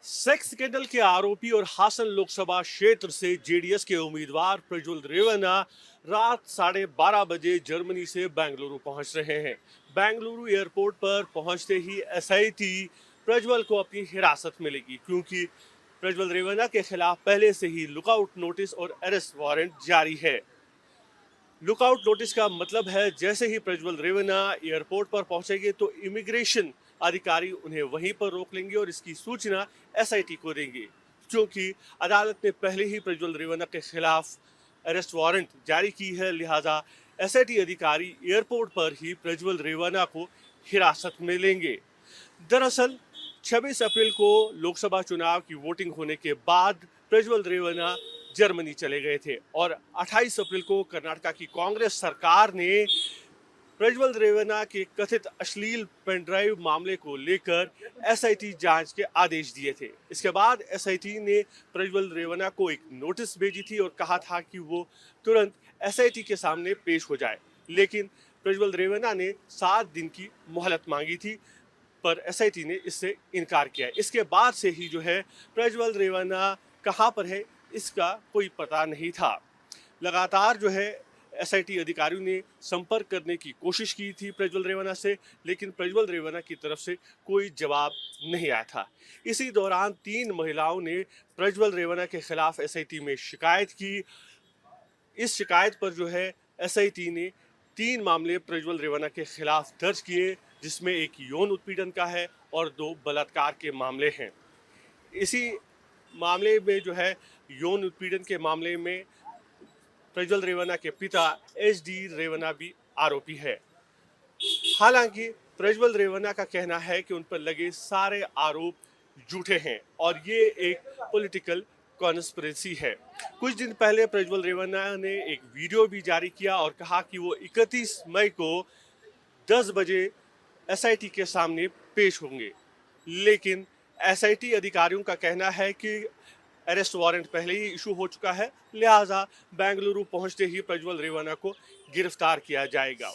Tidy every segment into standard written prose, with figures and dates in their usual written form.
Sex scandal के आरोपी और हासन लोकसभा क्षेत्र से जेडीएस के उम्मीदवार प्रज्वल रेवन्ना रात 12:30 बजे जर्मनी से बेंगलुरु पहुंच रहे हैं। बेंगलुरु एयरपोर्ट पर पहुंचते ही एसआईटी प्रज्वल को अपनी हिरासत में लेगी, क्योंकि प्रज्वल रेवन्ना के खिलाफ पहले से ही लुकआउट नोटिस और अरेस्ट वारंट जारी है। लुकआउट नोटिस का मतलब है जैसे ही प्रज्वल रेवन्ना एयरपोर्ट पर पहुंचेंगे तो इमिग्रेशन अधिकारी उन्हें वहीं पर रोक लेंगे और इसकी सूचना एसआईटी को देंगे, क्योंकि अदालत ने पहले ही प्रज्वल रेवन्ना के खिलाफ अरेस्ट वारंट जारी की है। लिहाजा एसआईटी अधिकारी एयरपोर्ट पर ही प्रज्वल रेवन्ना को हिरासत में लेंगे। दरअसल 26 अप्रैल को लोकसभा चुनाव की वोटिंग होने के बाद प्रज्वल रेवन्ना जर्मनी चले गए थे और 28 अप्रैल को कर्नाटक की कांग्रेस सरकार ने प्रज्वल रेवन्ना के कथित अश्लील पेनड्राइव मामले को लेकर एसआईटी जांच के आदेश दिए थे। इसके बाद एसआईटी ने प्रज्वल रेवन्ना को एक नोटिस भेजी थी और कहा था कि वो तुरंत एसआईटी के सामने पेश हो जाए, लेकिन प्रज्वल रेवन्ना ने 7 दिन की मोहलत मांगी थी, पर एसआईटी ने इससे इनकार किया। इसके बाद से ही जो है प्रज्वल रेवन्ना कहाँ पर है इसका कोई पता नहीं था। लगातार जो है एसआईटी अधिकारियों ने संपर्क करने की कोशिश की थी प्रज्वल रेवन्ना से, लेकिन प्रज्वल रेवन्ना की तरफ से कोई जवाब नहीं आया था। इसी दौरान 3 महिलाओं ने प्रज्वल रेवन्ना के खिलाफ एसआईटी में शिकायत की। इस शिकायत पर जो है एसआईटी ने 3 मामले प्रज्वल रेवन्ना के खिलाफ दर्ज किए, जिसमें एक यौन उत्पीड़न का है और 2 बलात्कार के मामले हैं। इसी मामले में जो है यौन उत्पीड़न के मामले में प्रज्वल रेवन्ना के पिता एचडी रेवन्ना भी आरोपी है। हालांकि प्रज्वल रेवन्ना का कहना है कि उन पर लगे सारे आरोप झूठे हैं और ये एक पॉलिटिकल कॉन्स्पिरेसी है। कुछ दिन पहले प्रज्वल रेवन्ना ने एक वीडियो भी जारी किया और कहा कि वो 31 मई को 10 बजे एसआईटी के सामने पेश होंगे, लेकिन एसआईटी अधिकारियों का कहना है कि अरेस्ट वारंट पहले ही इशू हो चुका है, लिहाजा बेंगलुरु पहुंचते ही प्रज्वल रेवन्ना को गिरफ्तार किया जाएगा।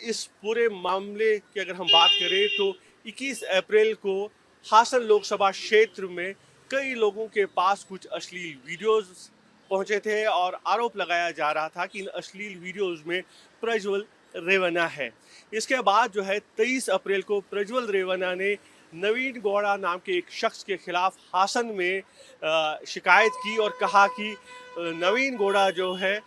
इस पूरे मामले की अगर हम बात करें तो 21 अप्रैल को हासन लोकसभा क्षेत्र में कई लोगों के पास कुछ अश्लील वीडियोस पहुंचे थे और आरोप लगाया जा रहा था कि इन अश्लील वीडियोस में प्रज्वल रेवन्ना है। इसके बाद जो है 23 अप्रैल को प्रज्वल रेवन्ना ने नवीन गौड़ा नाम के एक शख्स के खिलाफ हासन में शिकायत की और कहा कि नवीन गौड़ा जो है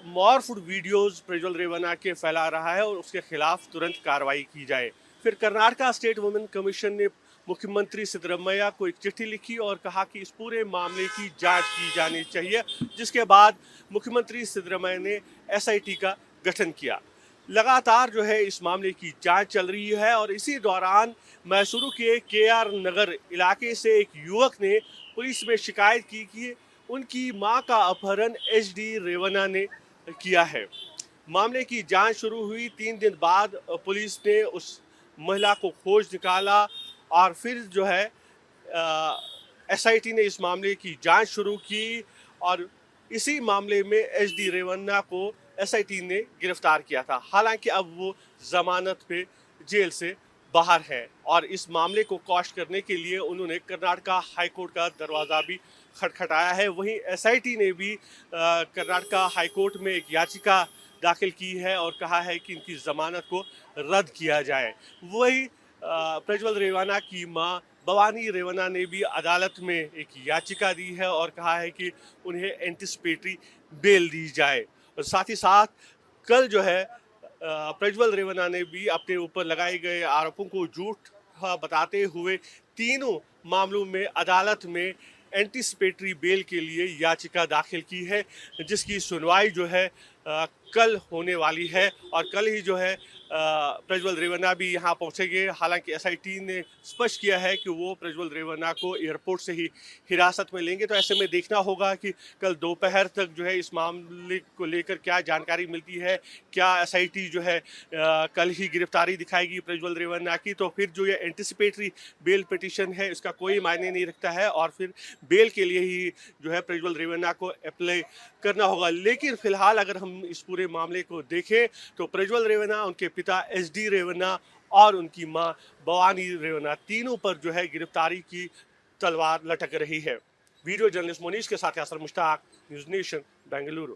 मॉर्फ्ड वीडियोस प्रज्वल रेवन्ना के फैला रहा है और उसके खिलाफ तुरंत कार्रवाई की जाए। फिर कर्नाटक स्टेट वुमेन कमीशन ने मुख्यमंत्री सिद्धरमैया को एक चिट्ठी लिखी और कहा कि इस पूरे मामले की जांच की जानी चाहिए, जिसके बाद मुख्यमंत्री सिद्धरमैया ने एसआईटी का गठन किया। लगातार जो है इस मामले की जांच चल रही है और इसी दौरान मैसूरू के केआर नगर इलाके से एक युवक ने पुलिस में शिकायत की कि उनकी मां का अपहरण एचडी रेवन्ना ने किया है। मामले की जांच शुरू हुई 3 दिन बाद पुलिस ने उस महिला को खोज निकाला और फिर जो है एसआईटी ने इस मामले की जांच शुरू की और इसी मामले में एचडी रेवन्ना को एसआईटी ने गिरफ्तार किया था। हालांकि अब वो जमानत पे जेल से बाहर है और इस मामले को क्वॉश करने के लिए उन्होंने कर्नाटक हाईकोर्ट का दरवाज़ा भी खटखटाया है। वहीं एसआईटी ने भी कर्नाटक हाईकोर्ट में एक याचिका दाखिल की है और कहा है कि इनकी जमानत को रद्द किया जाए। वही प्रज्वल रेवन्ना की मां भवानी रेवन्ना ने भी अदालत में एक याचिका दी है और कहा है कि उन्हें एंटिसिपेटरी बेल दी जाए। और साथ ही साथ कल जो है प्रज्वल रेवन्ना ने भी अपने ऊपर लगाए गए आरोपों को झूठ बताते हुए तीनों मामलों में अदालत में एंटिसिपेटरी बेल के लिए याचिका दाखिल की है, जिसकी सुनवाई जो है कल होने वाली है और कल ही जो है प्रज्वल रेवन्ना भी यहाँ पहुँचेंगे। हालांकि एसआईटी ने स्पष्ट किया है कि वो प्रज्वल रेवन्ना को एयरपोर्ट से ही हिरासत में लेंगे, तो ऐसे में देखना होगा कि कल दोपहर तक जो है इस मामले को लेकर क्या जानकारी मिलती है। क्या एसआईटी जो है कल ही गिरफ्तारी दिखाएगी प्रज्वल रेवन्ना की, तो फिर जो ये एंटिसिपेटरी बेल पिटीशन है इसका कोई मायने नहीं रखता है और फिर बेल के लिए ही जो है प्रज्वल रेवन्ना को अप्लाई करना होगा। लेकिन फिलहाल अगर हम इस पूरे मामले को देखें तो प्रज्वल रेवन्ना, उनके पिता एचडी रेवन्ना और उनकी मां भवानी रेवन्ना, तीनों पर जो है गिरफ्तारी की तलवार लटक रही है। वीडियो जर्नलिस्ट मोनीश के साथ यासर मुश्ताक, न्यूज़ नेशन, बेंगलुरु।